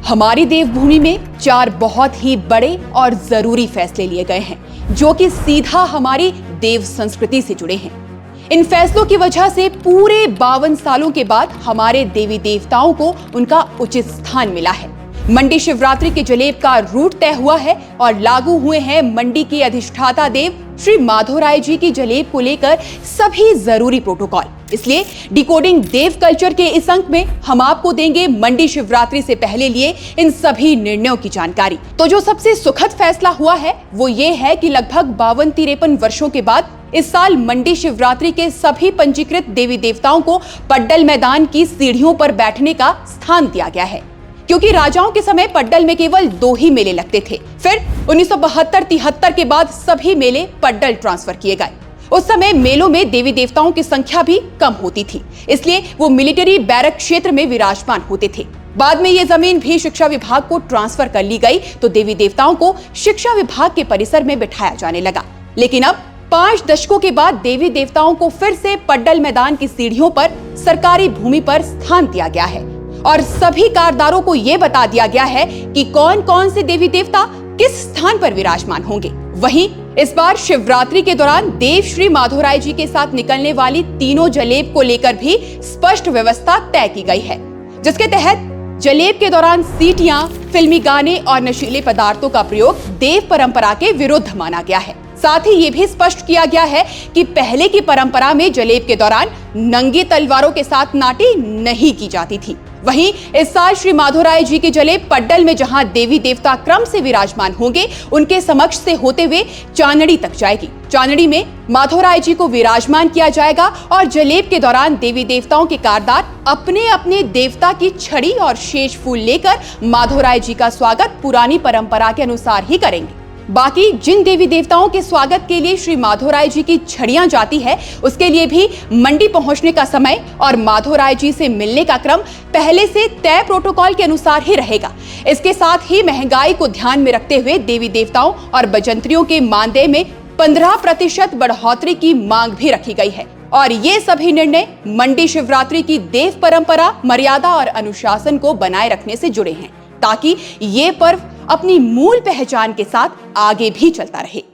हमारी देवभूमि में 4 बहुत ही बड़े और जरूरी फैसले लिए गए हैं जो कि सीधा हमारी देव संस्कृति से जुड़े हैं। इन फैसलों की वजह से पूरे 52 सालों के बाद हमारे देवी देवताओं को उनका उचित स्थान मिला है। मंडी शिवरात्रि के जलेब का रूट तय हुआ है और लागू हुए हैं मंडी के अधिष्ठाता देव श्री माधोराय जी की जलेब को लेकर सभी जरूरी प्रोटोकॉल। इसलिए डिकोडिंग देव कल्चर के इस अंक में हम आपको देंगे मंडी शिवरात्रि से पहले लिए इन सभी निर्णयों की जानकारी। तो जो सबसे सुखद फैसला हुआ है वो ये है कि लगभग 52-53 वर्षों के बाद इस साल मंडी शिवरात्रि के सभी पंजीकृत देवी देवताओं को पड्डल मैदान की सीढ़ियों पर बैठने का स्थान दिया गया है, क्योंकि राजाओं के समय पड्डल में केवल 2 ही मेले लगते थे। फिर 1972-73 के बाद सभी मेले पड्डल ट्रांसफर किए गए। उस समय मेलों में देवी देवताओं की संख्या भी कम होती थी, इसलिए वो मिलिट्री बैरक क्षेत्र में विराजमान होते थे। बाद में ये जमीन भी शिक्षा विभाग को ट्रांसफर कर ली गई तो देवी देवताओं को शिक्षा विभाग के परिसर में बिठाया जाने लगा। लेकिन अब 5 दशकों के बाद देवी देवताओं को फिर से पड्डल मैदान की सीढ़ियों पर सरकारी भूमि पर स्थान दिया गया है और सभी कारदारों को यह बता दिया गया है कि कौन कौन से देवी देवता किस स्थान पर विराजमान होंगे। वहीं इस बार शिवरात्रि के दौरान देव श्री माधोराय जी के साथ निकलने वाली तीनों जलेब को लेकर भी स्पष्ट व्यवस्था तय की गई है, जिसके तहत जलेब के दौरान सीटियां, फिल्मी गाने और नशीले पदार्थों का प्रयोग देव परंपरा के विरुद्ध माना गया है। साथ ही ये भी स्पष्ट किया गया है कि पहले की परंपरा में जलेब के दौरान नंगी तलवारों के साथ नाटी नहीं की जाती थी। वहीं इस साल श्री माधोराय जी की जलेब पड्डल में जहां देवी देवता क्रम से विराजमान होंगे, उनके समक्ष से होते हुए चांदड़ी तक जाएगी। चांदड़ी में माधोराय जी को विराजमान किया जाएगा और जलेब के दौरान देवी देवताओं के कारदार अपने अपने देवता की छड़ी और शेष फूल लेकर माधोराय जी का स्वागत पुरानी परंपरा के अनुसार ही करेंगे। बाकी जिन देवी देवताओं के स्वागत के लिए श्री माधोराय जी की छड़ियां जाती है, उसके लिए भी मंडी पहुंचने का समय और माधोराय जी से मिलने का क्रम पहले से तय प्रोटोकॉल के अनुसार ही रहेगा। इसके साथ ही महंगाई को ध्यान में रखते हुए देवी देवताओं और बजंत्रियों के मानदेय में 15% बढ़ोतरी की मांग भी रखी गई है। और ये सभी निर्णय मंडी शिवरात्रि की देव परंपरा, मर्यादा और अनुशासन को बनाए रखने से जुड़े हैं, ताकि ये पर्व अपनी मूल पहचान के साथ आगे भी चलता रहे।